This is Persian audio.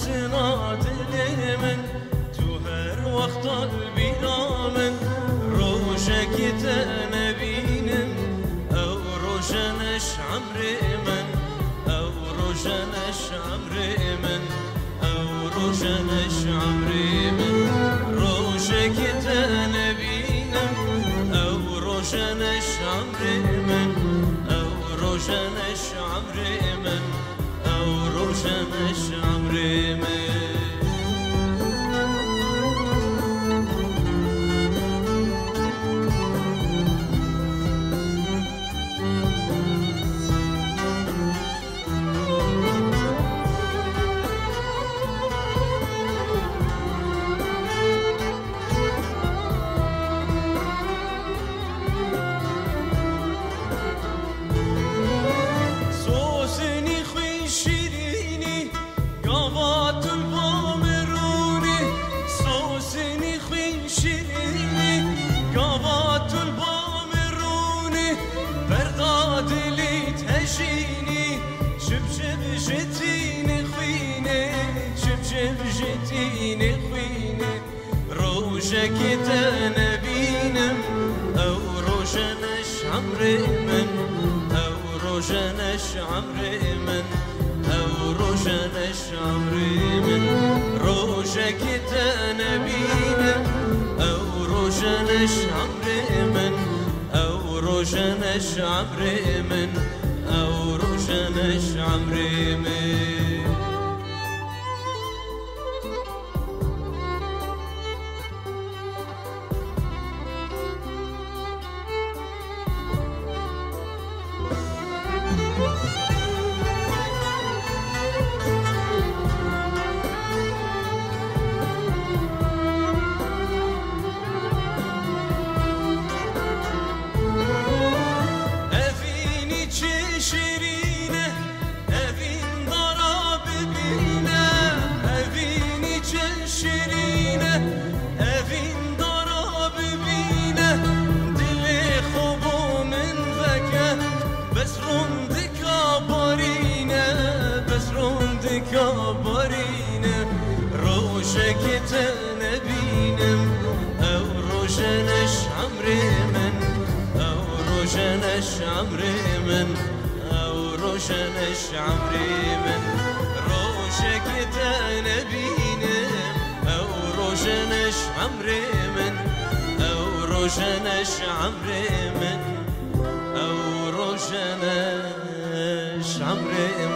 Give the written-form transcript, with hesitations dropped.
حسنا دل من تو هر وقت البینا من روشک تنبینم او روشنش عمر من او روشنش عمر من او روشنش عمر من روشک تنبینم او روشنش عمر من او روشنش عمر من او روشنش عمر من روشك تنبينم او روشنش عمر من او روشنش عمر من او روشنش عمر من روشك تنبينم او روشنش عمر من او روشنش عمر من او روشنش عمر من كبرينا روشك تنبينم او روشنش عمر من او روشنش عمر من او روشنش عمر من روشك تنبينم او روشنش عمر من او روشنش عمر من او روشنش عمر من